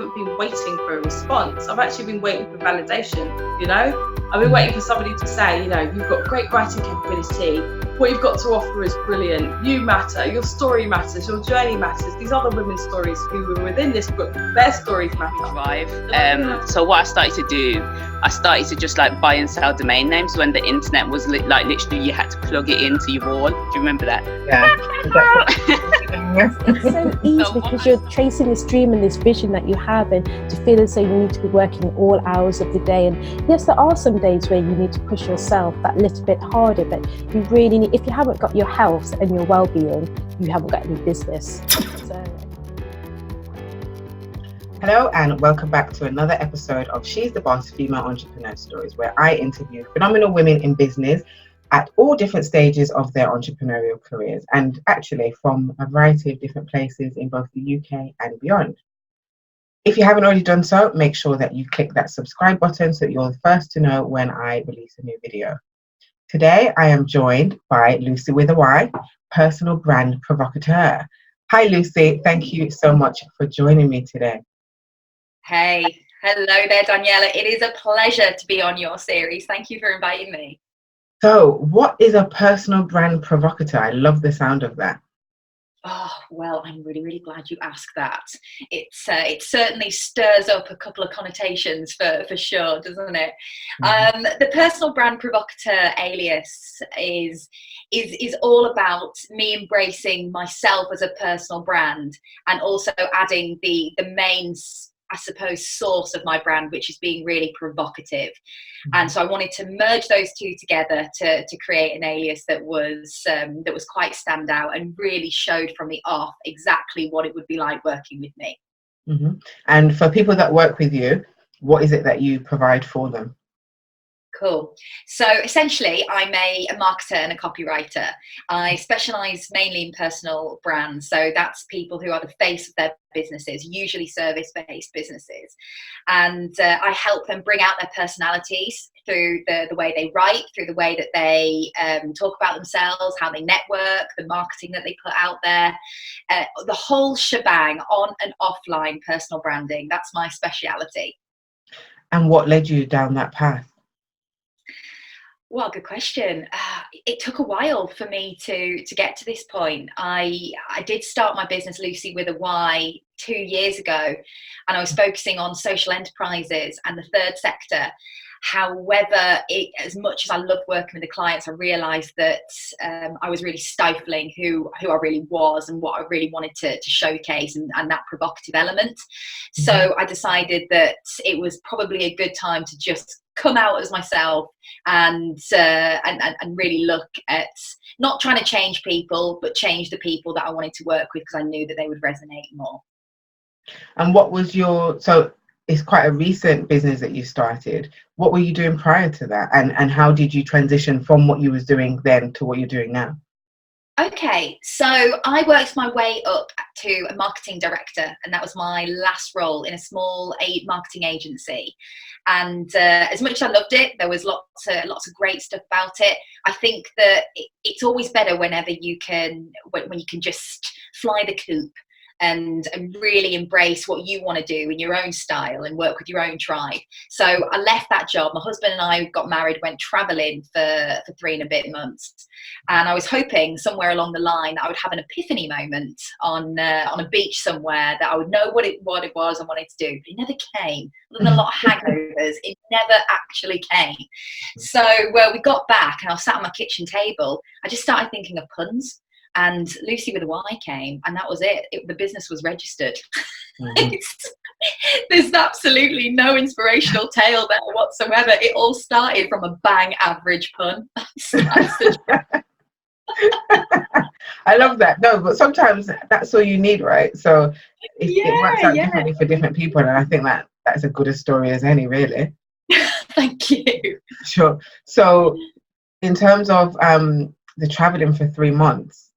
haven't been waiting for a response. I've actually been waiting for validation, you know? I've been waiting for somebody to say, you know, you've got great writing capability, what you've got to offer is brilliant, you matter, your story matters, your journey matters, these other women's stories who were within this book, their stories matter. So what I started to do, I started to just like buy and sell domain names when the internet was like literally you had to plug it into your wall. Do you remember that? Yeah. It's so easy because you're chasing this dream and this vision that you have, and to feel as though you need to be working all hours of the day. And yes, there are some days where you need to push yourself that little bit harder, but you really need, if you haven't got your health and your well-being, you haven't got any business. Hello and welcome back to another episode of She's the Boss Female Entrepreneur Stories, where I interview phenomenal women in business at all different stages of their entrepreneurial careers, and actually from a variety of different places in both the UK and beyond. If you haven't already done so, make sure that you click that subscribe button so that you're the first to know when I release a new video. Today, I am joined by Lucywithawhy, Personal Brand Provocateur. Hi, Lucy. Thank you so much for joining me today. Hey, hello there, Daniela. It is a pleasure to be on your series. Thank you for inviting me. So, what is a personal brand provocateur? I love the sound of that. Oh, well, I'm really glad you asked that. It certainly stirs up a couple of connotations for sure, doesn't it? Mm-hmm. The personal brand provocateur alias is all about me embracing myself as a personal brand, and also adding the main, I suppose, source of my brand, which is being really provocative. And so I wanted to merge those two together to create an alias that was quite standout and really showed from the off exactly what it would be like working with me. Mm-hmm. And for people that work with you, what is it that you provide for them? Cool. So essentially, I'm a marketer and a copywriter. I specialise mainly in personal brands. So that's people who are the face of their businesses, usually service-based businesses. And I help them bring out their personalities through the way they write, through the way that they talk about themselves, how they network, the marketing that they put out there, the whole shebang, on and offline personal branding. That's my speciality. And what led you down that path? Well, good question. It took a while for me to get to this point. I did start my business, Lucywithawhy, 2 years ago, and I was focusing on social enterprises and the third sector. However, as much as I loved working with the clients, I realised that I was really stifling who I really was and what I really wanted to showcase, and that provocative element. Mm-hmm. So I decided that it was probably a good time to just come out as myself and really look at not trying to change people, but change the people that I wanted to work with, because I knew that they would resonate more. And what was so it's quite a recent business that you started. What were you doing prior to that? And how did you transition from what you was doing then to what you're doing now? Okay, so I worked my way up to a marketing director, and that was my last role in a small marketing agency. And as much as I loved it, there was lots of great stuff about it. I think that it's always better whenever you can, when you can just fly the coop and really embrace what you want to do in your own style and work with your own tribe. So I left that job. My husband and I got married, went traveling for 3 and a bit months. And I was hoping somewhere along the line that I would have an epiphany moment on a beach somewhere, that I would know what it was I wanted to do. But it never came. Other than a lot of hangovers, it never actually came. So we got back, and I was sat on my kitchen table. I just started thinking of puns. And Lucywithawhy came, and that was it. The business was registered. Mm-hmm. There's absolutely no inspirational tale there whatsoever. It all started from a bang average pun. I love that. No, but sometimes that's all you need, right? So it works out differently for different people, and I think that's a good a story as any, really. Thank you. Sure. So in terms of the traveling for 3 months,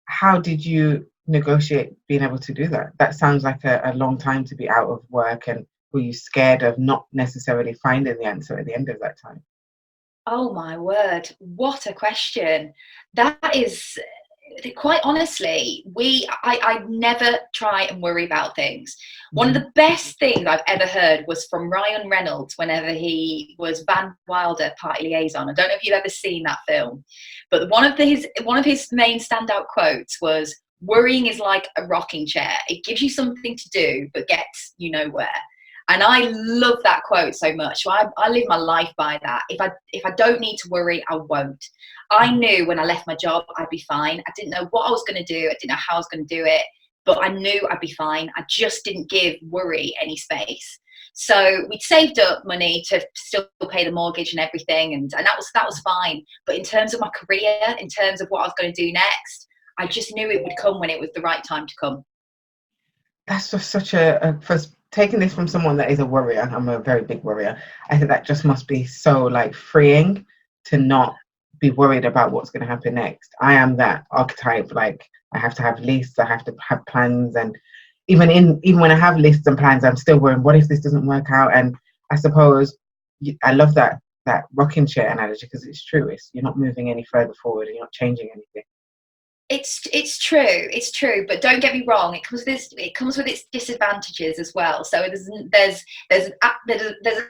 how did you negotiate being able to do that? That sounds like a long time to be out of work. And were you scared of not necessarily finding the answer at the end of that time? Oh my word, what a question. That is quite honestly, I never try and worry about things. One of the best things I've ever heard was from Ryan Reynolds whenever he was Van Wilder Party Liaison. I don't know if you've ever seen that film, but one of his main standout quotes was, "Worrying is like a rocking chair. It gives you something to do, but gets you nowhere." And I love that quote so much. So I live my life by that. If I don't need to worry, I won't. I knew when I left my job, I'd be fine. I didn't know what I was going to do. I didn't know how I was going to do it, but I knew I'd be fine. I just didn't give worry any space. So we'd saved up money to still pay the mortgage and everything. And that was fine. But in terms of my career, in terms of what I was going to do next, I just knew it would come when it was the right time to come. That's just such first, taking this from someone that is a worrier. I'm a very big worrier. I think that just must be so like freeing to not be worried about what's going to happen next. I am that archetype. Like, I have to have lists, I have to have plans, and even when I have lists and plans, I'm still worrying, what if this doesn't work out? And I suppose I love that rocking chair analogy, because it's true. You're not moving any further forward, and you're not changing anything. It's true, but don't get me wrong, it comes with its disadvantages as well. So there's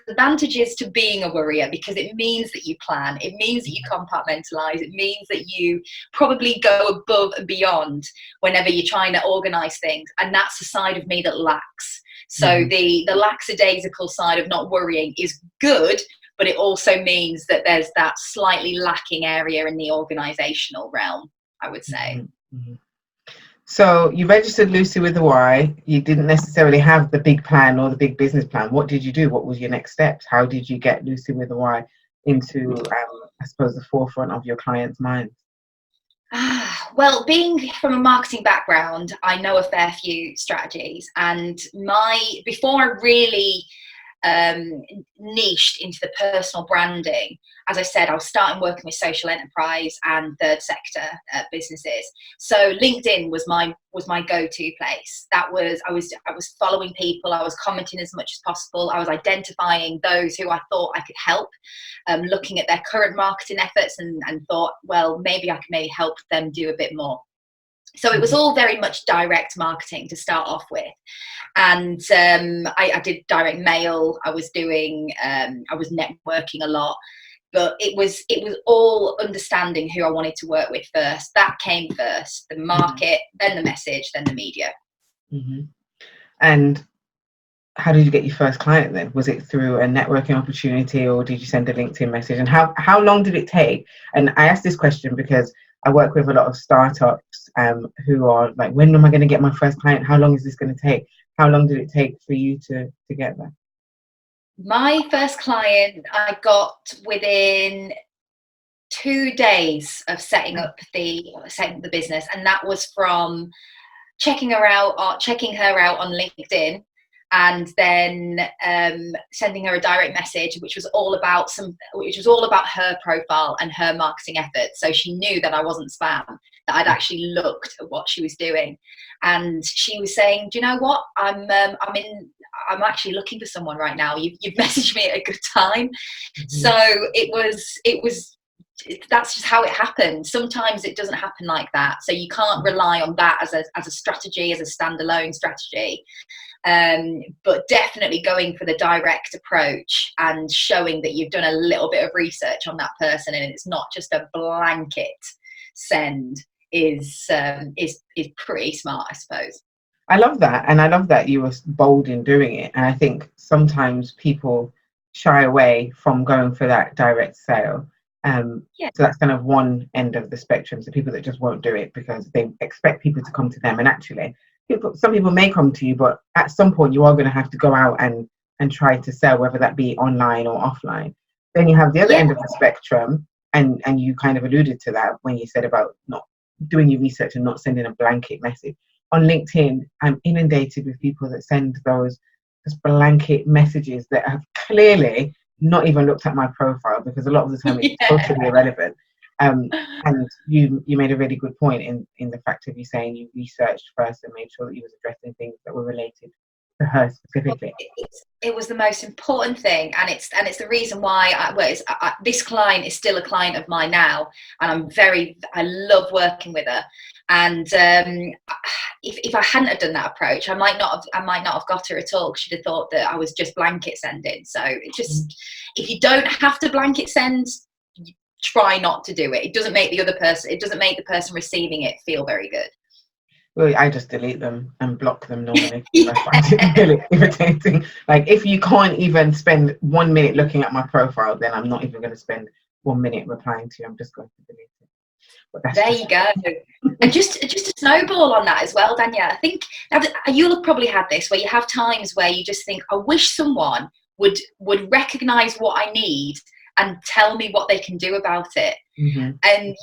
advantages to being a worrier, because it means that you plan, it means that you compartmentalize, it means that you probably go above and beyond whenever you're trying to organize things, and that's the side of me that lacks. So the lackadaisical side of not worrying is good, but it also means that there's that slightly lacking area in the organizational realm, I would say. So you registered Lucywithawhy. You didn't necessarily have the big plan or the big business plan. What did you do? What was your next steps? How did you get Lucywithawhy into, I suppose, the forefront of your clients' minds? Well, being from a marketing background, I know a fair few strategies, and before I really niched into the personal branding, as I said, I was starting working with social enterprise and third sector businesses. So LinkedIn was my go-to place. I was following people, I was commenting as much as possible, I was identifying those who I thought I could help, looking at their current marketing efforts and thought, well, maybe I can help them do a bit more. So it was all very much direct marketing to start off with. And I did direct mail, I was networking a lot, but it was all understanding who I wanted to work with first. That came first, the market, then the message, then the media. And how did you get your first client then? Was it through a networking opportunity, or did you send a LinkedIn message? And how long did it take? And I asked this question because I work with a lot of startups who are like, when am I going to get my first client? How long is this going to take? How long did it take for you to get there? My first client I got within 2 days of setting up the business, and that was from checking her out on LinkedIn, and then sending her a direct message, which was all about her profile and her marketing efforts. So she knew that I wasn't spam, that I'd actually looked at what she was doing, and she was saying, "Do you know what? I'm actually looking for someone right now. You've messaged me at a good time." So that's just how it happened. Sometimes it doesn't happen like that, so you can't rely on that as a strategy, as a standalone strategy. But definitely going for the direct approach and showing that you've done a little bit of research on that person and it's not just a blanket send is pretty smart, I suppose. I love that, and I love that you were bold in doing it. And I think sometimes people shy away from going for that direct sale. So that's kind of one end of the spectrum. So people that just won't do it because they expect people to come to them. And actually, some people may come to you, but at some point you are going to have to go out and try to sell, whether that be online or offline. Then you have the other end of the spectrum, and you kind of alluded to that when you said about not doing your research and not sending a blanket message. On LinkedIn, I'm inundated with people that send those just blanket messages that have clearly not even looked at my profile, because a lot of the time it's totally irrelevant. And you made a really good point in the fact of you saying you researched first and made sure that you was addressing things that were related to her specifically? It was the most important thing, and it's the reason why this client is still a client of mine now, and I love working with her. And if I hadn't have done that approach, I might not have got her at all, because she'd have thought that I was just blanket sending. So if you don't have to blanket send, try not to do it. It doesn't make the person receiving it feel very good. Well, I just delete them and block them normally. I find it really irritating. Like, if you can't even spend 1 minute looking at my profile, then I'm not even going to spend 1 minute replying to you. I'm just going to delete it. But there you go. And just a snowball on that as well, Danielle. I think you'll have probably had this, where you have times where you just think, I wish someone would recognise what I need and tell me what they can do about it. Mm-hmm. And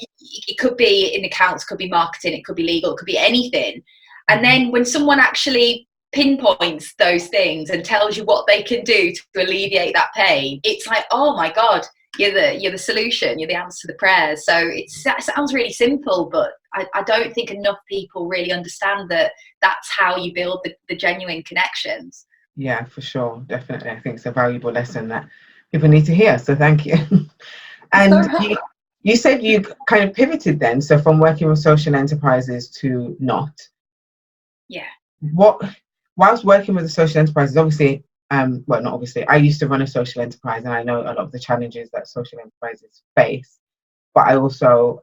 it could be in accounts, could be marketing, it could be legal, it could be anything. And then when someone actually pinpoints those things and tells you what they can do to alleviate that pain, it's like, oh my God, you're the solution, you're the answer to the prayers. So it sounds really simple, but I don't think enough people really understand that that's how you build the genuine connections. Yeah, for sure. Definitely. I think it's a valuable lesson that people need to hear. So thank you. And you said you kind of pivoted then, so from working with social enterprises to not. Yeah. Whilst working with the social enterprises, obviously, well, not obviously, I used to run a social enterprise, and I know a lot of the challenges that social enterprises face. But I also,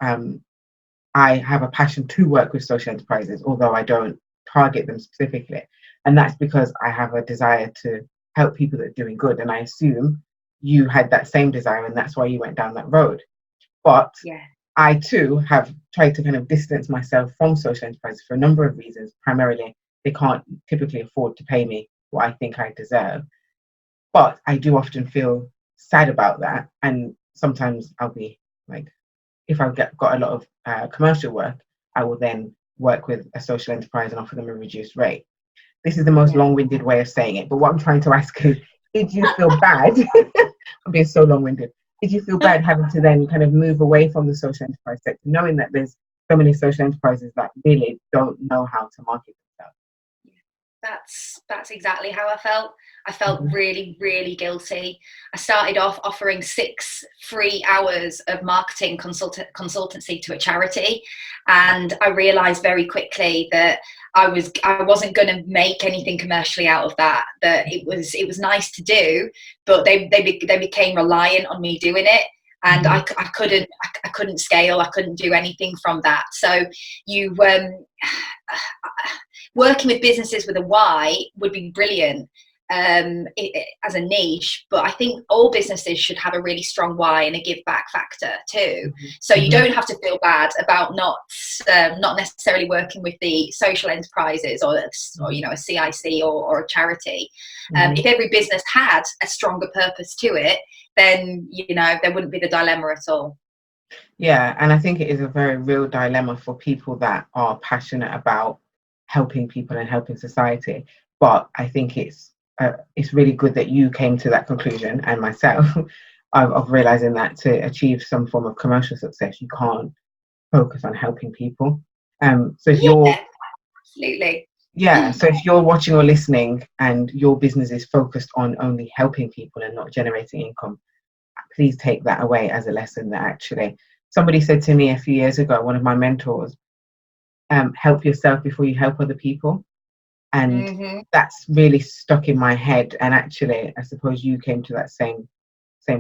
I have a passion to work with social enterprises, although I don't target them specifically. And that's because I have a desire to help people that are doing good. And I assume you had that same desire, and that's why you went down that road. But yeah, I too have tried to kind of distance myself from social enterprises for a number of reasons. Primarily, they can't typically afford to pay me what I think I deserve. But I do often feel sad about that. And sometimes I'll be like, if I've got a lot of commercial work, I will then work with a social enterprise and offer them a reduced rate. This is the most long-winded way of saying it. But what I'm trying to ask is, did you feel bad? I'm being so long-winded. Did you feel bad having to then kind of move away from the social enterprise sector, knowing that there's so many social enterprises that really don't know how to market themselves? That's exactly how I felt. I felt really, really guilty. I started off offering 6 free hours of marketing consultancy to a charity, and I realised very quickly that I wasn't going to make anything commercially out of that. That it was nice to do, but they became reliant on me doing it, and I couldn't scale. I couldn't do anything from that. So working with businesses with a why would be brilliant as a niche, but I think all businesses should have a really strong why and a give back factor too. So you don't have to feel bad about not necessarily working with the social enterprises or you know, a CIC or a charity. If every business had a stronger purpose to it, then you know there wouldn't be the dilemma at all. Yeah, and I think it is a very real dilemma for people that are passionate about helping people and helping society. But I think it's really good that you came to that conclusion, and myself, of realizing that to achieve some form of commercial success, you can't focus on helping people. So if you're absolutely. Yeah, so if you're watching or listening and your business is focused on only helping people and not generating income, please take that away as a lesson that actually somebody said to me a few years ago, one of my mentors, help yourself before you help other people. And that's really stuck in my head. And actually, I suppose you came to that same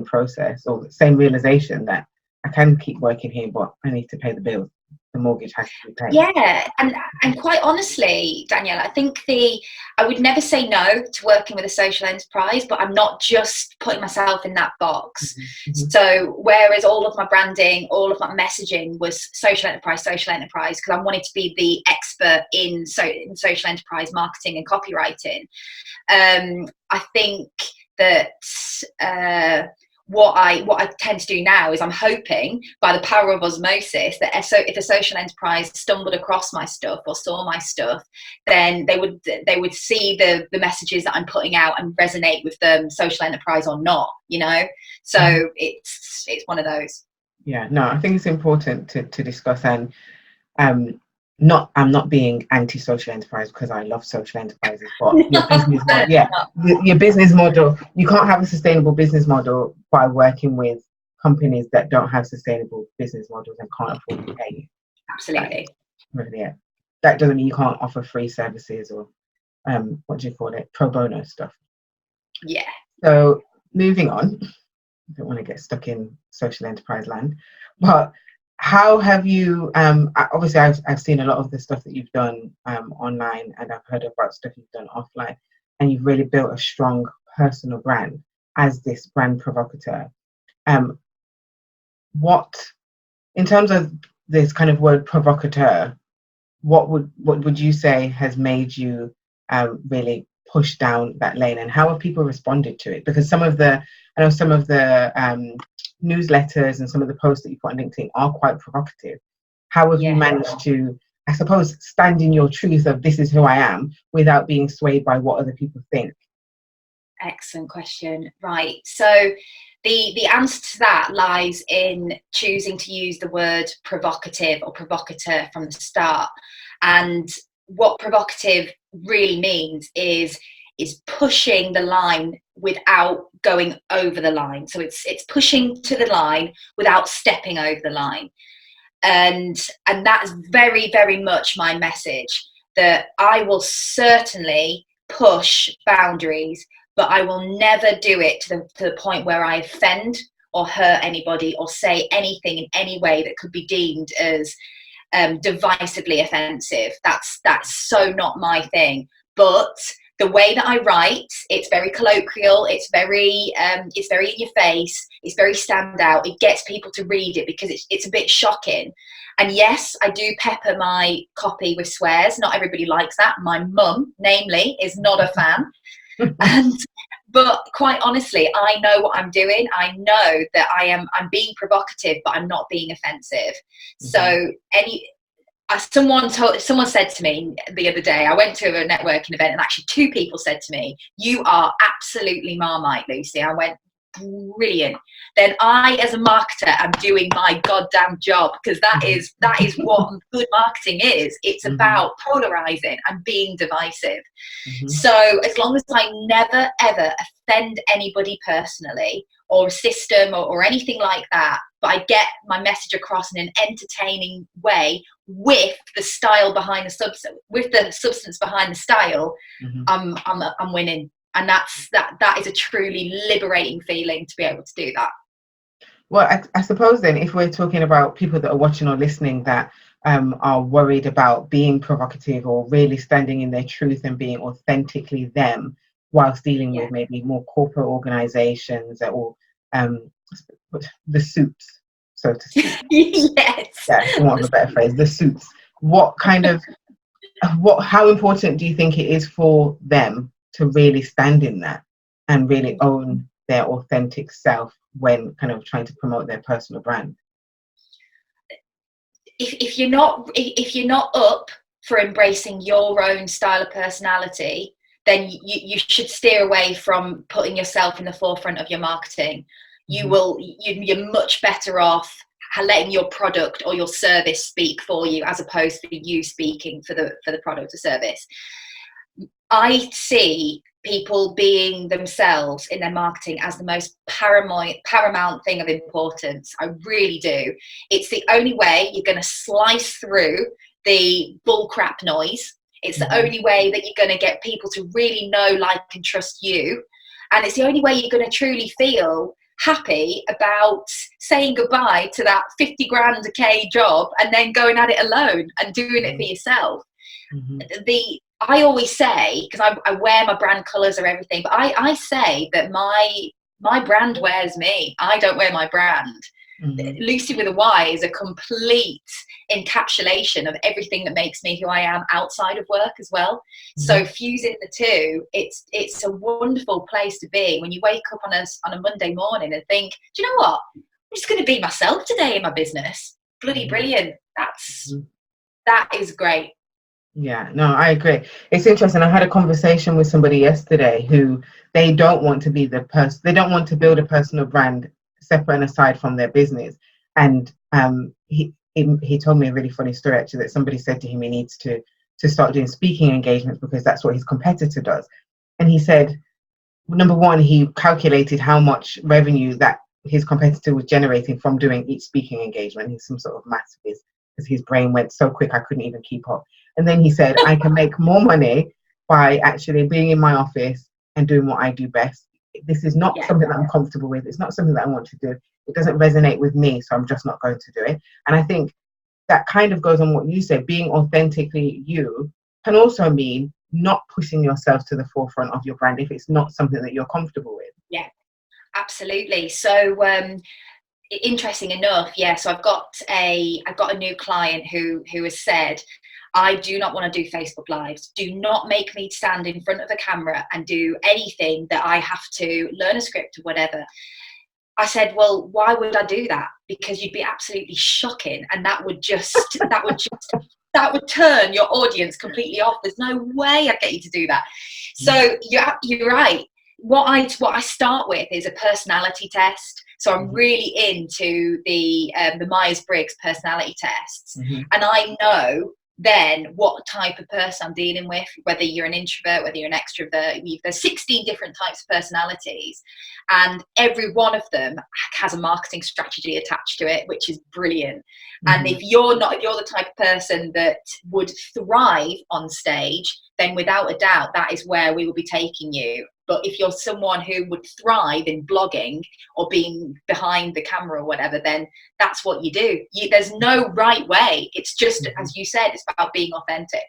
process or the same realization that I can keep working here, but I need to pay the bills. The mortgage has to be paid. Yeah, and quite honestly, Danielle, I think I would never say no to working with a social enterprise, but I'm not just putting myself in that box. So whereas all of my branding, all of my messaging was social enterprise, because I wanted to be the expert in social enterprise marketing and copywriting. I think that what I tend to do now is I'm hoping by the power of osmosis that if a social enterprise stumbled across my stuff or saw my stuff, then they would see the messages that I'm putting out and resonate with them, social enterprise or not, you know. So it's one of those. Yeah, no, I think it's important to discuss, and I'm not being anti-social enterprise, because I love social enterprises, but your business model, your business model, you can't have a sustainable business model by working with companies that don't have sustainable business models and can't afford to pay you. Absolutely. Yeah. That doesn't mean you can't offer free services or what do you call it, pro bono stuff. Yeah. So moving on, I don't want to get stuck in social enterprise land, but how have you, obviously I've seen a lot of the stuff that you've done online, and I've heard about stuff you've done offline, and you've really built a strong personal brand as this brand provocateur. What, in terms of this kind of word provocateur, what would you say has made you really push down that lane, and how have people responded to it? Because I know some of the newsletters and some of the posts that you put on LinkedIn are quite provocative. How have you managed to, I suppose, stand in your truth of this is who I am without being swayed by what other people think? Excellent question. Right. So the answer to that lies in choosing to use the word provocative or provocateur from the start. And what provocative really means is pushing the line without going over the line. So it's pushing to the line without stepping over the line. And that's very, very much my message, that I will certainly push boundaries, but I will never do it to the point where I offend or hurt anybody or say anything in any way that could be deemed as divisively offensive. That's so not my thing. But the way that I write, it's very colloquial, it's very in your face, it's very standout. It gets people to read it because it's a bit shocking. And yes, I do pepper my copy with swears. Not everybody likes that. My mum, namely, is not a fan. But quite honestly, I know what I'm doing. I know that I'm being provocative, but I'm not being offensive. Mm-hmm. So someone said to me the other day, I went to a networking event, and actually 2 people said to me, "You are absolutely Marmite, Lucy." I went, brilliant. Then I, as a marketer, am doing my goddamn job, because that is what good marketing is. It's about polarizing and being divisive. So as long as I never ever offend anybody personally, or a system, or anything like that, but I get my message across in an entertaining way with the style behind the substance, with the substance behind the style, I'm winning. And that is a truly liberating feeling to be able to do that. Well, I suppose then, if we're talking about people that are watching or listening that are worried about being provocative or really standing in their truth and being authentically them, whilst dealing with maybe more corporate organizations or the suits, so to speak. Yes. Yeah, for want of a better phrase, the suits. How important do you think it is for them to really stand in that and really own their authentic self when kind of trying to promote their personal brand? If you're not up for embracing your own style of personality, then you should steer away from putting yourself in the forefront of your marketing. You're much better off letting your product or your service speak for you, as opposed to you speaking for the product or service. I see people being themselves in their marketing as the most paramount thing of importance. I really do. It's the only way you're going to slice through the bullcrap noise. It's the only way that you're going to get people to really know, like, and trust you. And it's the only way you're going to truly feel happy about saying goodbye to that 50 grand a K job and then going at it alone and doing it for yourself. I always say, because I wear my brand colours or everything, but I say that my brand wears me. I don't wear my brand. Lucywithawhy is a complete encapsulation of everything that makes me who I am outside of work as well. So fusing the two, it's a wonderful place to be when you wake up on a Monday morning and think, do you know what? I'm just going to be myself today in my business. Bloody brilliant. That is great. Yeah, no, I agree. It's interesting. I had a conversation with somebody yesterday who they don't want to be the person. They don't want to build a personal brand separate and aside from their business. And he told me a really funny story actually, that somebody said to him he needs to start doing speaking engagements because that's what his competitor does. And he said, number one, he calculated how much revenue that his competitor was generating from doing each speaking engagement. He's some sort of maths whiz, because his brain went so quick I couldn't even keep up. And then he said, I can make more money by actually being in my office and doing what I do best. This is not something that I'm comfortable with. It's not something that I want to do. It doesn't resonate with me, so I'm just not going to do it. And I think that kind of goes on what you said. Being authentically you can also mean not pushing yourself to the forefront of your brand if it's not something that you're comfortable with. Yeah, absolutely. So interesting enough, so I've got a new client who has said, I do not want to do Facebook Lives. Do not make me stand in front of a camera and do anything that I have to learn a script or whatever. I said, well, why would I do that? Because you'd be absolutely shocking, and that would turn your audience completely off. There's no way I'd get you to do that. So you're right. What I start with is a personality test. So I'm really into the Myers-Briggs personality tests, and I know then what type of person I'm dealing with, whether you're an introvert, whether you're an extrovert. There's 16 different types of personalities, and every one of them has a marketing strategy attached to it, which is brilliant. And if you're the type of person that would thrive on stage, then without a doubt, that is where we will be taking you. But if you're someone who would thrive in blogging or being behind the camera or whatever, then that's what you do. There's no right way. It's just, as you said, it's about being authentic.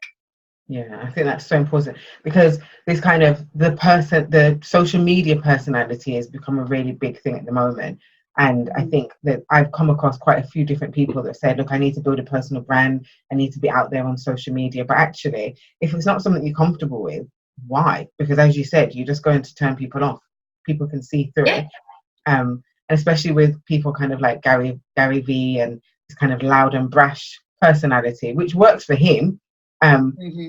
Yeah, I think that's so important, because this kind of the social media personality has become a really big thing at the moment. And I think that I've come across quite a few different people that said, look, I need to build a personal brand. I need to be out there on social media. But actually, if it's not something you're comfortable with, why? Because as you said, you're just going to turn people off. People can see through it. And especially with people kind of like Gary V and this kind of loud and brash personality, which works for him.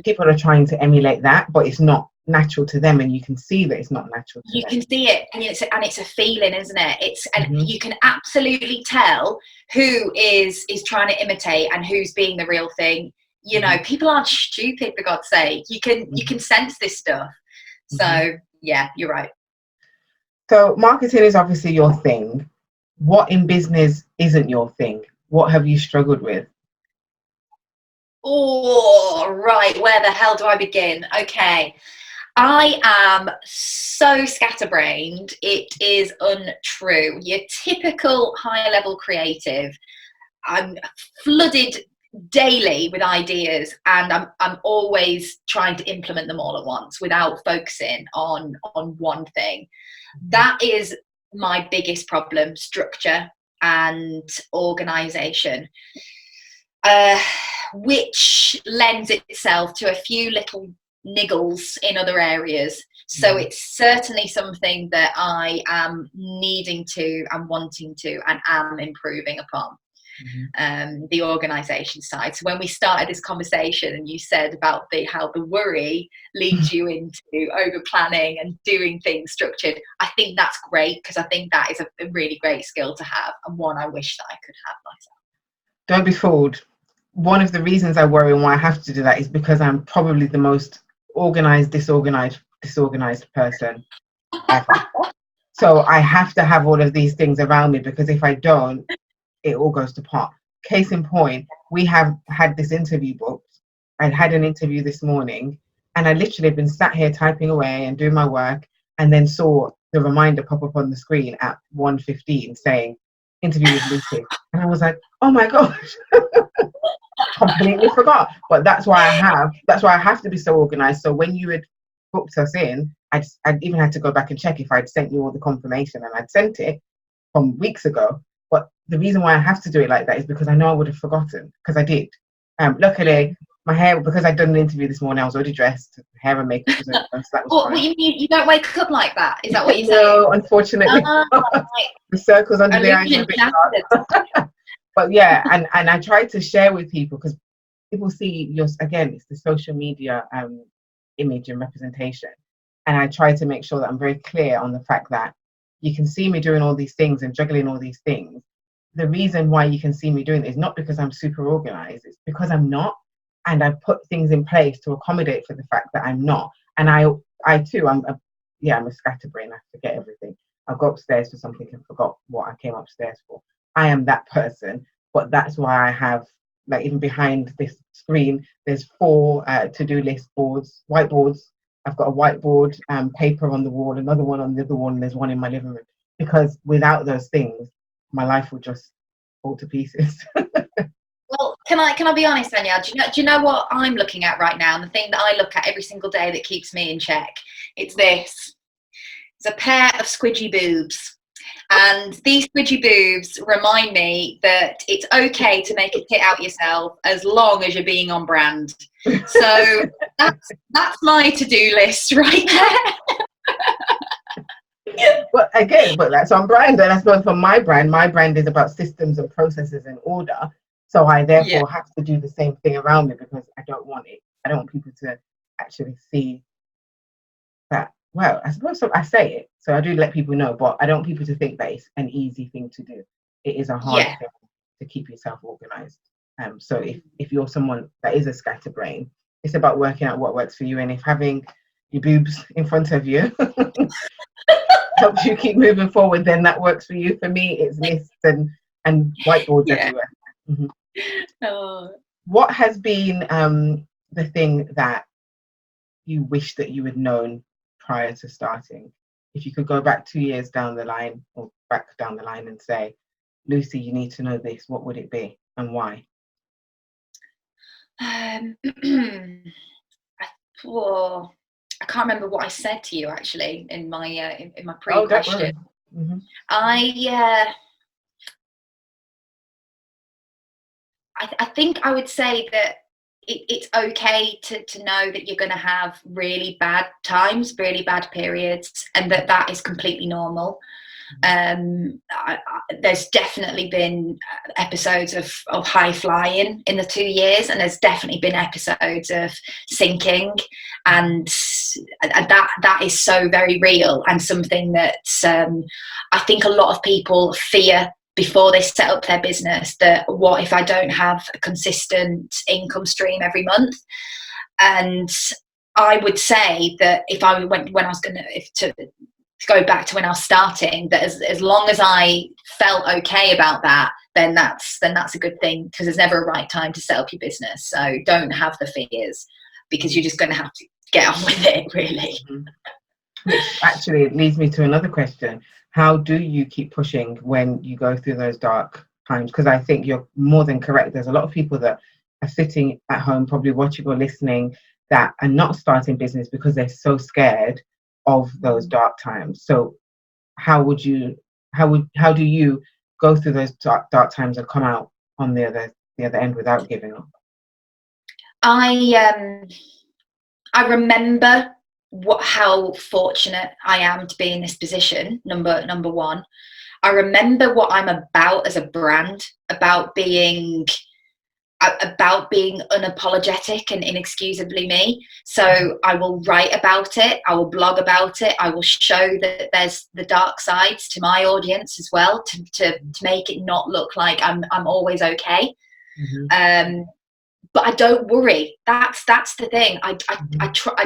People are trying to emulate that, but it's not natural to them, and you can see that it's not natural to them. You can see it, and it's a feeling, isn't it? And you can absolutely tell who is trying to imitate and who's being the real thing. You know, people aren't stupid, for God's sake. You can sense this stuff. So yeah, you're right. So marketing is obviously your thing. What in business isn't your thing? What have you struggled with? Oh, right. Where the hell do I begin? Okay. I am so scatterbrained. It is untrue. Your typical high-level creative. I'm flooded daily with ideas, and I'm always trying to implement them all at once without focusing on one thing. That is my biggest problem: structure and organization, which lends itself to a few little niggles in other areas. So it's certainly something that I am needing to and wanting to and am improving upon. The organisation side. So when we started this conversation and you said about how the worry leads you into over planning and doing things structured, I think that's great, because I think that is a really great skill to have, and one I wish that I could have myself. Don't be fooled. One of the reasons I worry and why I have to do that is because I'm probably the most disorganized person ever. So I have to have all of these things around me, because if I don't, it all goes to pot. Case in point, we have had this interview booked. I'd had an interview this morning, and I literally have been sat here typing away and doing my work, and then saw the reminder pop up on the screen at 1:15 saying interview with Lucy. And I was like, oh my gosh. Completely forgot. But that's why I have to be so organized. So when you had booked us in, I even had to go back and check if I'd sent you all the confirmation, and I'd sent it from weeks ago. But the reason why I have to do it like that is because I know I would have forgotten, because I did. Luckily, my hair, because I'd done an interview this morning, I was already dressed, hair and makeup was done, so that was fine. What, you don't wake up like that? Is that what you're saying? No, unfortunately. Right. The circles under the eyes are a bit dark. But yeah, and I try to share with people, because people see again, it's the social media image and representation. And I try to make sure that I'm very clear on the fact that you can see me doing all these things and juggling all these things, the reason why you can see me doing it is not because I'm super organized, it's because I'm not. And I put things in place to accommodate for the fact that I'm not. And I too, I'm a scatterbrain. I forget everything. I'll go upstairs for something and forgot what I came upstairs for. I am that person, but that's why I have, like, even behind this screen, there's 4 to-do list boards, whiteboards. I've got a whiteboard, paper on the wall, another one on the other wall, and there's one in my living room. Because without those things, my life would just fall to pieces. Well, can I be honest, Danielle? Do you know what I'm looking at right now? And the thing that I look at every single day that keeps me in check, it's this. It's a pair of squidgy boobs. And these squidgy boobs remind me that it's okay to make a tit out yourself as long as you're being on brand. So that's my to-do list right there. But again, that's on brand. And I suppose for my brand is about systems and processes and order. So I therefore have to do the same thing around me, because I don't want people to actually see that. Well, I suppose I say it, so I do let people know, but I don't want people to think that it's an easy thing to do. It is a hard thing to keep yourself organized. So if you're someone that is a scatterbrain, it's about working out what works for you. And if having your boobs in front of you helps you keep moving forward, then that works for you. For me, it's lists and whiteboards everywhere. Mm-hmm. What has been the thing that you wish that you had known prior to starting? If you could go back 2 years down the line, or back down the line, and say, Lucy, you need to know this, what would it be and why? I can't remember what I said to you actually in my pre-question. Mm-hmm. I think I would say that it's okay to know that you're going to have really bad times, really bad periods, and that is completely normal. There's definitely been episodes of high flying in the 2 years, and there's definitely been episodes of sinking, and that is so very real, and something that I think a lot of people fear before they set up their business, that what if I don't have a consistent income stream every month? And I would say that if I went, when I was going to go back to when I was starting, that as long as I felt okay about that, then that's a good thing, because there's never a right time to set up your business. So don't have the fears, because you're just going to have to get on with it, really. Which actually leads me to another question. How do you keep pushing when you go through those dark times? Because I think you're more than correct. There's a lot of people that are sitting at home, probably watching or listening, that are not starting business because they're so scared of those dark times. So how do you go through those dark times and come out on the other end without giving up? I remember how fortunate I am to be in this position. Number one, I remember what I'm about as a brand, about being unapologetic and inexcusably me. So I will write about it, I will blog about it, I will show that there's the dark sides to my audience as well, to make it not look like I'm always okay. Mm-hmm. But I don't worry. That's the thing. I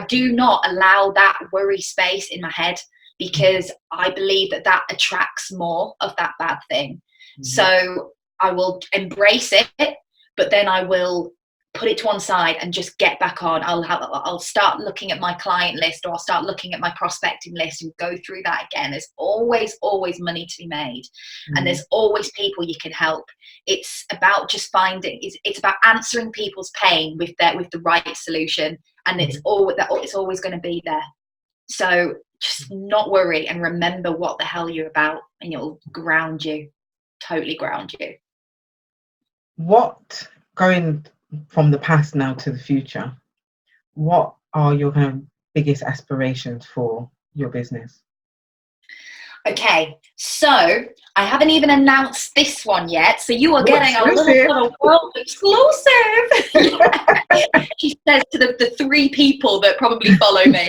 do not allow that worry space in my head, because I believe that attracts more of that bad thing. Mm-hmm. So I will embrace it, but then I will put it to one side and just get back on. I'll start looking at my client list, or I'll start looking at my prospecting list and go through that again. There's always money to be made. Mm-hmm. And there's always people you can help. It's about just it's about answering people's pain with the right solution. And it's always going to be there. So just not worry, and remember what the hell you're about, and it'll totally ground you. What, going from the past now to the future, what are your kind of biggest aspirations for your business? Okay, so I haven't even announced this one yet, so you are getting a little bit of world exclusive. She says to the 3 people that probably follow me.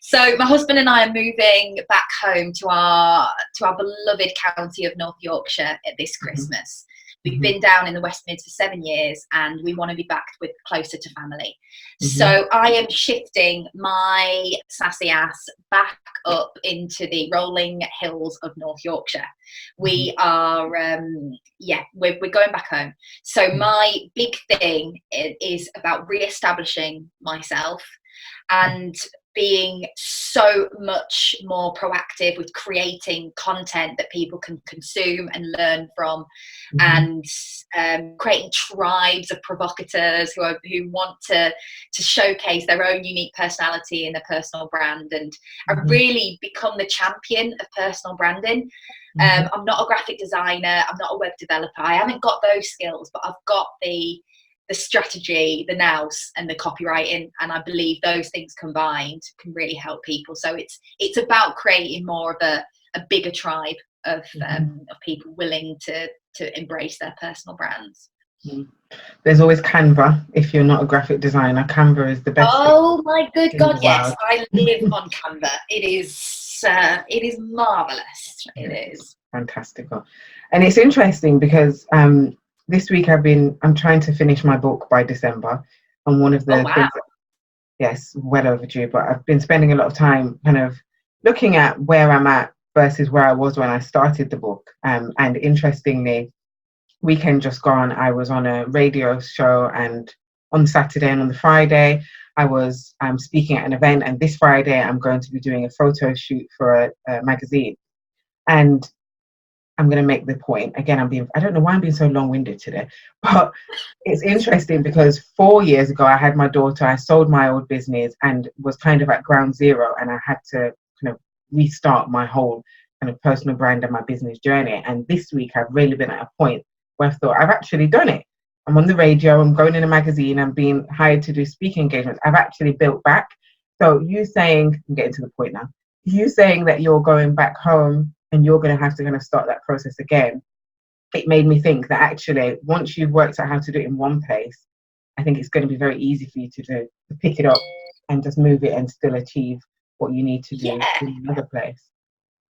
So my husband and I are moving back home to our beloved county of North Yorkshire at this Christmas. We've been down in the West Mids for 7 years, and we want to be back closer to family. So I am shifting my sassy ass back up into the rolling hills of North Yorkshire. We are, we're going back home. So my big thing is about re-establishing myself and being so much more proactive with creating content that people can consume and learn from, and creating tribes of provocateurs who want to showcase their own unique personality in their personal brand, and really become the champion of personal branding. I'm not a graphic designer, I'm not a web developer, I haven't got those skills, but I've got the strategy, the nous, and the copywriting, and I believe those things combined can really help people. So it's about creating more of a bigger tribe of people willing to embrace their personal brands. There's always Canva. If you're not a graphic designer, Canva is the best. Oh my good God, yes, I live on Canva. It is marvelous. It is Fantastical. And it's interesting because this week I'm trying to finish my book by December, and one of the things, yes, well overdue, but I've been spending a lot of time kind of looking at where I'm at versus where I was when I started the book. And interestingly, weekend just gone, I was on a radio show, and on Saturday and on the Friday, I was speaking at an event, and this Friday I'm going to be doing a photo shoot for a magazine. And I'm going to make the point again. I don't know why I'm being so long-winded today, but it's interesting because 4 years ago I had my daughter. I sold my old business and was kind of at ground zero, and I had to kind of restart my whole kind of personal brand and my business journey. And this week I've really been at a point where I thought I've actually done it. I'm on the radio, I'm going in a magazine, I'm being hired to do speaking engagements. I've actually built back. So you saying, I'm getting to the point now, you saying that you're going back home and you're going to have to kind of start that process again, it made me think that actually once you've worked out how to do it in one place, I think it's going to be very easy for you to pick it up and just move it and still achieve what you need to do in another place.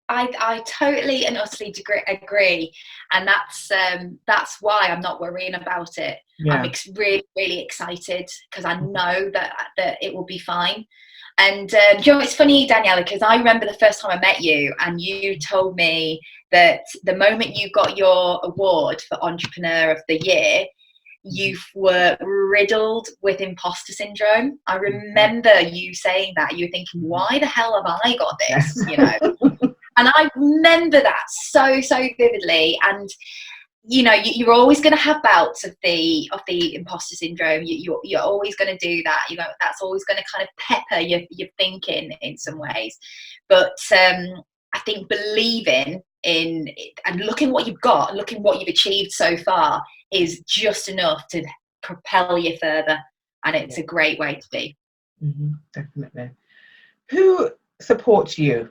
I totally and utterly agree, and that's why I'm not worrying about it. I'm really, really excited because I know that it will be fine. And you know, it's funny, Daniela, because I remember the first time I met you, and you told me that the moment you got your award for Entrepreneur of the Year, you were riddled with imposter syndrome. I remember you saying that. You were thinking, why the hell have I got this? You know. And I remember that so vividly. And you know, you're always going to have bouts of the imposter syndrome. You're always going to do that. You know, that's always going to kind of pepper your thinking in some ways. But I think believing in it and looking what you've got, and looking what you've achieved so far, is just enough to propel you further. And it's a great way to be. Definitely. Who supports you?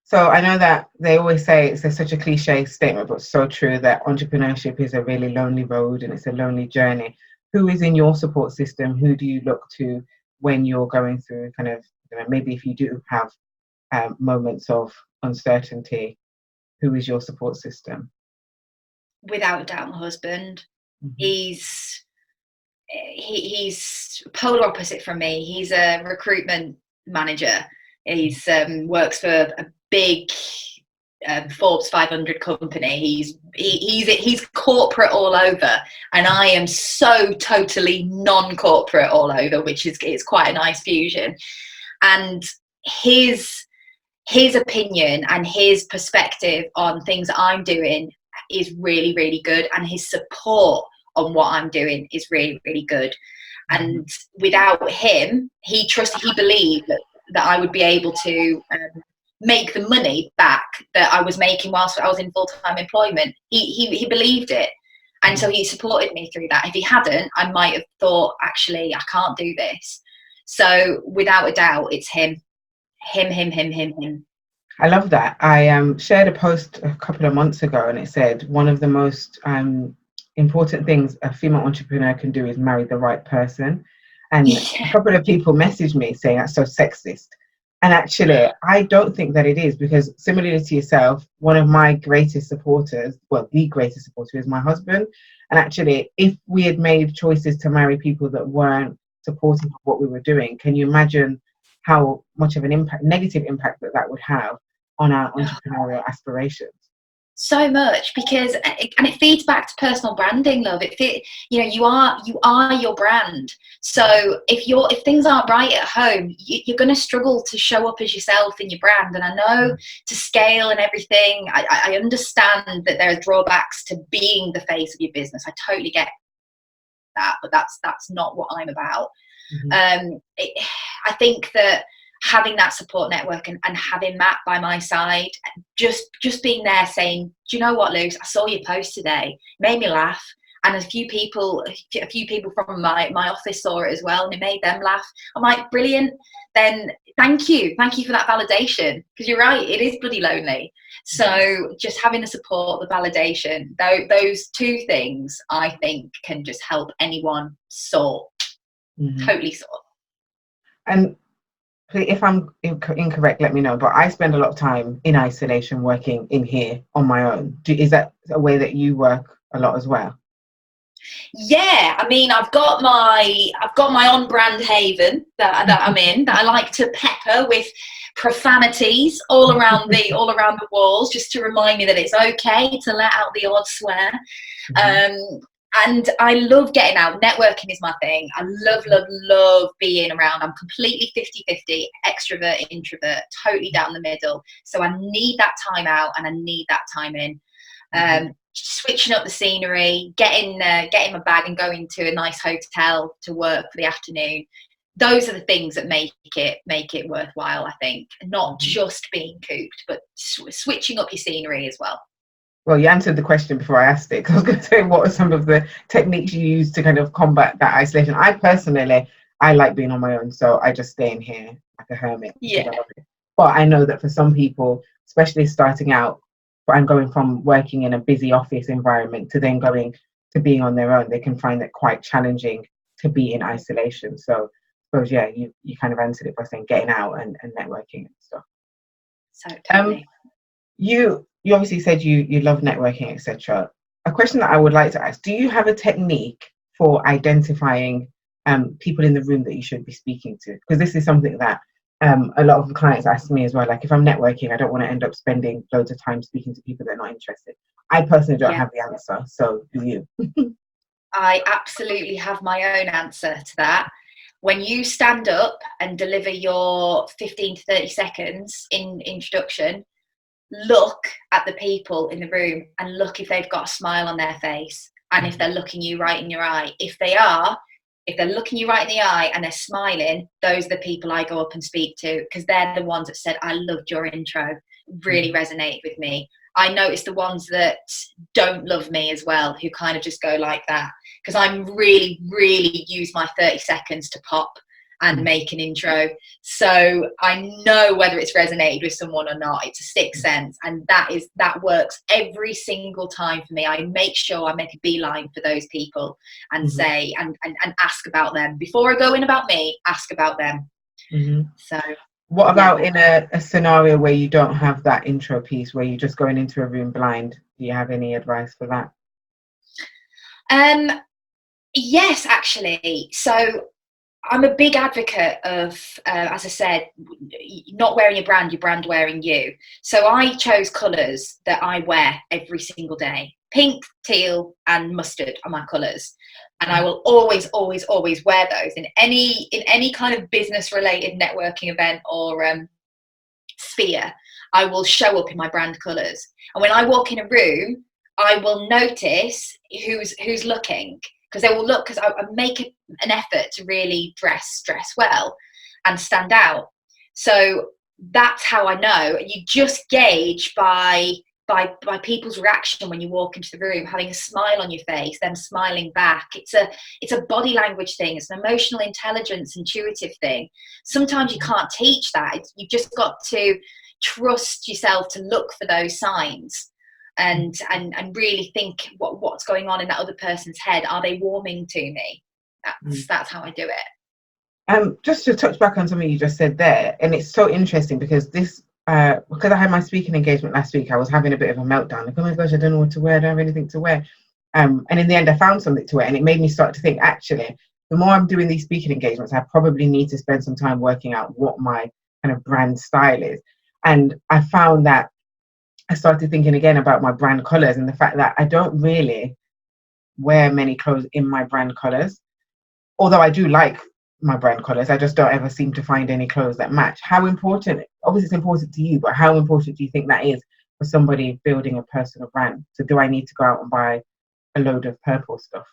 So I know that they always say, it's such a cliche statement, but so true, that entrepreneurship is a really lonely road and it's a lonely journey. Who is in your support system? Who do you look to when you're going through kind of, you know, maybe if you do have moments of uncertainty, who is your support system? Without a doubt, my husband. He's polar opposite from me. He's a recruitment manager. He's works for a big Forbes 500 company. He's corporate all over, and I am so totally non-corporate all over, which is quite a nice fusion. And his opinion and his perspective on things that I'm doing is really, really good, and his support on what I'm doing is really, really good. And without him, he believed that I would be able to make the money back that I was making whilst I was in full-time employment. He believed it, and so he supported me through that. If he hadn't, I might have thought, actually, I can't do this. So without a doubt, it's him. I love that. I shared a post a couple of months ago, and it said one of the most important things a female entrepreneur can do is marry the right person. And a couple of people messaged me saying that's so sexist. And actually, I don't think that it is, because similarly to yourself, one of my greatest supporters, well, the greatest supporter is my husband. And actually, if we had made choices to marry people that weren't supportive of what we were doing, can you imagine how much of an impact, negative impact that would have on our entrepreneurial aspirations? So much, because and it feeds back to personal branding, love. You are your brand. So if things aren't right at home, you're going to struggle to show up as yourself in your brand. And I know to scale and everything, I understand that there are drawbacks to being the face of your business. I totally get that, but that's not what I'm about. I think that having that support network and having Matt by my side, just being there saying, do you know what, Luce, I saw your post today, made me laugh, and a few people from my office saw it as well, and it made them laugh. I'm like, brilliant, then thank you for that validation, because you're right, it is bloody lonely. So just having the support, the validation, those two things, I think, can just help anyone soar. Totally soar. And if I'm incorrect, let me know, but I spend a lot of time in isolation working in here on my own. Is that a way that you work a lot as well? Yeah, I mean, I've got my on-brand haven that I'm in, that I like to pepper with profanities all around the walls, just to remind me that it's okay to let out the odd swear. And I love getting out. Networking is my thing. I love being around. I'm completely 50-50, extrovert, introvert, totally down the middle. So I need that time out and I need that time in. Switching up the scenery, getting my bag and going to a nice hotel to work for the afternoon. Those are the things that make it worthwhile, I think. Not just being cooped, but switching up your scenery as well. Well, you answered the question before I asked it, because I was going to say, what are some of the techniques you use to kind of combat that isolation? I personally like being on my own, so I just stay in here like a hermit. Yeah. But I know that for some people, especially starting out, and going from working in a busy office environment to then going to being on their own, they can find it quite challenging to be in isolation. So I suppose, yeah, you kind of answered it by saying getting out and networking and stuff. So totally. You obviously said you love networking, etc. A question that I would like to ask: do you have a technique for identifying people in the room that you should be speaking to? Because this is something that a lot of clients ask me as well. Like, if I'm networking, I don't want to end up spending loads of time speaking to people that are not interested. I personally don't have the answer. So do you? I absolutely have my own answer to that. When you stand up and deliver your 15 to 30 seconds in introduction, look at the people in the room and look if they've got a smile on their face, and if they're looking you right in your eye. If they're looking you right in the eye and they're smiling, those are the people I go up and speak to, because they're the ones that said, I loved your intro, really resonated with me. I notice the ones that don't love me as well, who kind of just go like that, because I'm really use my 30 seconds to pop and make an intro. So I know whether it's resonated with someone or not. It's a sixth sense, and that works every single time for me. I make sure I make a beeline for those people and say and ask about them before I go in about me. Ask about them. So what about in a scenario where you don't have that intro piece, where you're just going into a room blind? Do you have any advice for that? Yes, actually. So I'm a big advocate of, as I said, not wearing your brand wearing you. So I chose colours that I wear every single day. Pink, teal and mustard are my colours. And I will always wear those in any kind of business related networking event or sphere. I will show up in my brand colours. And when I walk in a room, I will notice who's looking, because they will look, because I make an effort to really dress well and stand out. So that's how I know. You just gauge by people's reaction when you walk into the room, having a smile on your face, them smiling back. It's a body language thing. It's an emotional intelligence, intuitive thing. Sometimes you can't teach that. You've just got to trust yourself to look for those signs. And really think what's going on in that other person's head. Are they warming to me? That's how I do it. Just to touch back on something you just said there, and it's so interesting because this, because I had my speaking engagement last week, I was having a bit of a meltdown. Like, oh my gosh, I don't know what to wear. I don't have anything to wear. And in the end, I found something to wear, and it made me start to think, actually, the more I'm doing these speaking engagements, I probably need to spend some time working out what my kind of brand style is. And I found that I started thinking again about my brand colors and the fact that I don't really wear many clothes in my brand colors, although I do like my brand colors. I just don't ever seem to find any clothes that match. How important, obviously it's important to you, but how important do you think that is for somebody building a personal brand? So do I need to go out and buy a load of purple stuff?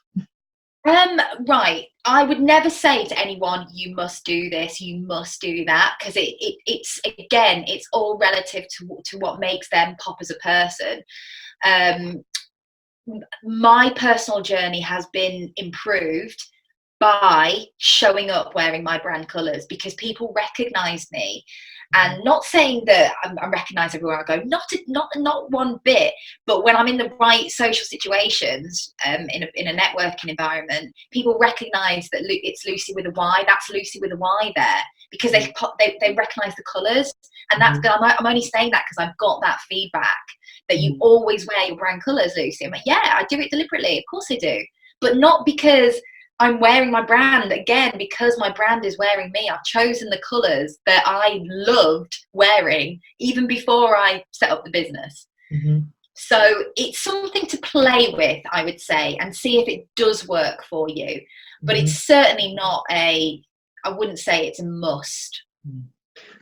Right. I would never say to anyone, you must do this, you must do that, because it's again, it's all relative to what makes them pop as a person. My personal journey has been improved by showing up wearing my brand colours, because people recognise me. And not saying that I'm recognised everywhere I go, not one bit, but when I'm in the right social situations, in a networking environment, people recognise that it's Lucy with a Y. That's Lucy with a Y there, because they recognise the colours. And that's good. I'm only saying that because I've got that feedback that you always wear your brand colours, Lucy. I'm like, yeah, I do it deliberately. Of course I do. But not because I'm wearing my brand, again, because my brand is wearing me. I've chosen the colours that I loved wearing even before I set up the business. So it's something to play with, I would say, and see if it does work for you. But it's certainly not I wouldn't say it's a must.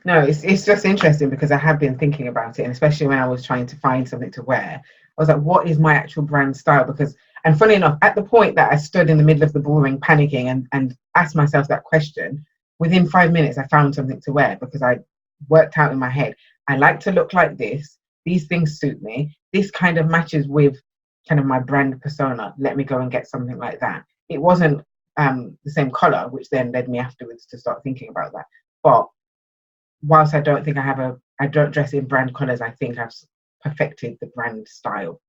No, it's just interesting because I have been thinking about it, and especially when I was trying to find something to wear, I was like, what is my actual brand style? Because, and funny enough, at the point that I stood in the middle of the bullring panicking and asked myself that question, within 5 minutes I found something to wear, because I worked out in my head, I like to look like this, these things suit me, this kind of matches with kind of my brand persona, let me go and get something like that. It wasn't the same colour, which then led me afterwards to start thinking about that. But whilst I don't think I don't dress in brand colours, I think I've perfected the brand style.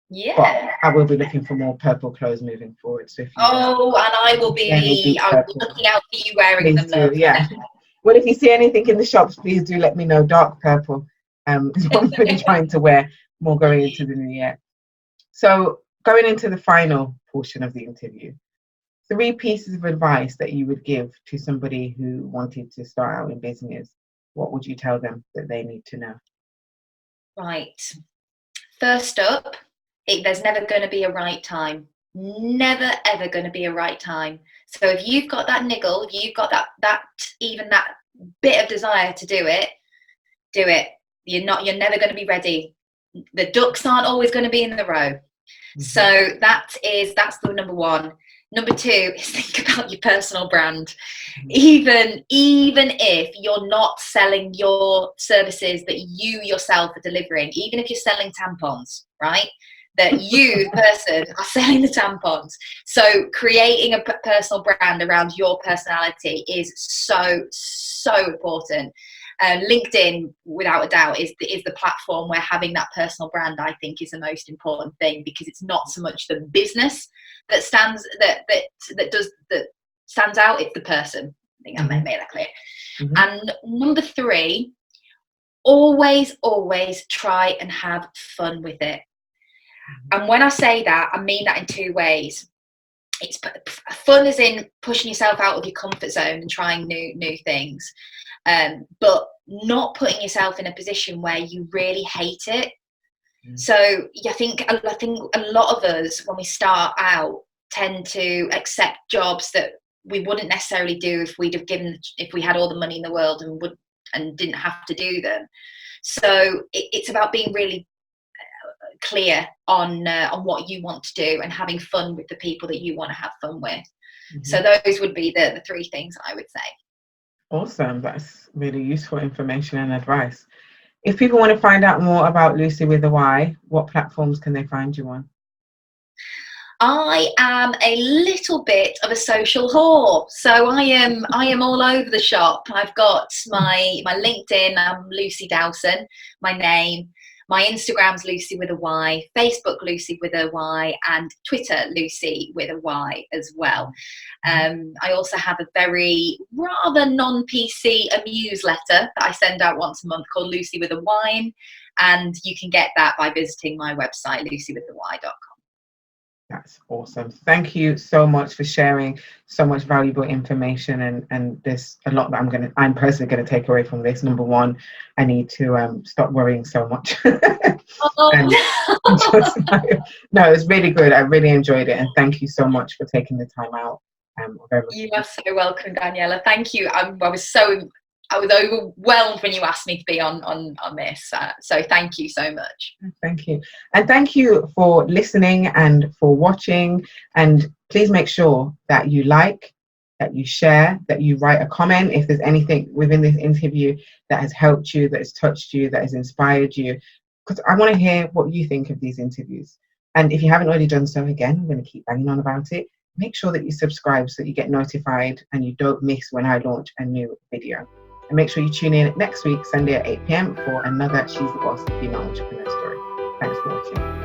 Yeah. But I will be looking for more purple clothes moving forward. So if you and I will be looking out for you wearing them. Do, yeah. Well, if you see anything in the shops, please do let me know. Dark purple is what I'm really trying to wear more going into the new year. So going into the final portion of the interview, 3 pieces of advice that you would give to somebody who wanted to start out in business. What would you tell them that they need to know? Right. First up, there's never going to be a right time. Never, ever going to be a right time. So if you've got that niggle, if you've got that bit of desire to do it, do it. You're never going to be ready. The ducks aren't always going to be in the row. So that's the number 1. Number 2 is think about your personal brand. Even if you're not selling your services that you yourself are delivering, even if you're selling tampons, right? That you, person, are selling the tampons. So creating a personal brand around your personality is so important. LinkedIn, without a doubt, is the platform where having that personal brand, I think, is the most important thing, because it's not so much the business that stands out, it's the person. I think I made that clear. And number 3, always try and have fun with it. And when I say that, I mean that in 2 ways. It's fun as in pushing yourself out of your comfort zone and trying new things, but not putting yourself in a position where you really hate it. So I think a lot of us, when we start out, tend to accept jobs that we wouldn't necessarily do if we had all the money in the world and didn't have to do them. So it's about being really clear on what you want to do and having fun with the people that you want to have fun with. So those would be the 3 things I would say. Awesome. That's really useful information and advice. If people want to find out more about Lucy with a Y, what platforms can they find you on? I am a little bit of a social whore, so I am all over the shop. I've got my LinkedIn, I'm Lucy Dowson, my name. My Instagram's Lucywithawhy, Facebook Lucywithawhy, and Twitter Lucywithawhy as well. I also have a very rather non-PC newsletter that I send out once a month called Lucy with a Wine, and you can get that by visiting my website lucywithawhy.com. That's awesome. Thank you so much for sharing so much valuable information, and there's a lot that I'm personally going to take away from this. Number one, I need to stop worrying so much. And no, it was really good. I really enjoyed it, and thank you so much for taking the time out. You are so welcome, Daniela. Thank you. I was overwhelmed when you asked me to be on this. So thank you so much. Thank you. And thank you for listening and for watching. And please make sure that you like, that you share, that you write a comment if there's anything within this interview that has helped you, that has touched you, that has inspired you. Because I want to hear what you think of these interviews. And if you haven't already done so, again, I'm going to keep banging on about it. Make sure that you subscribe so that you get notified and you don't miss when I launch a new video. And make sure you tune in next week, Sunday at 8 p.m. for another She's the Boss Female Entrepreneur story. Thanks for watching.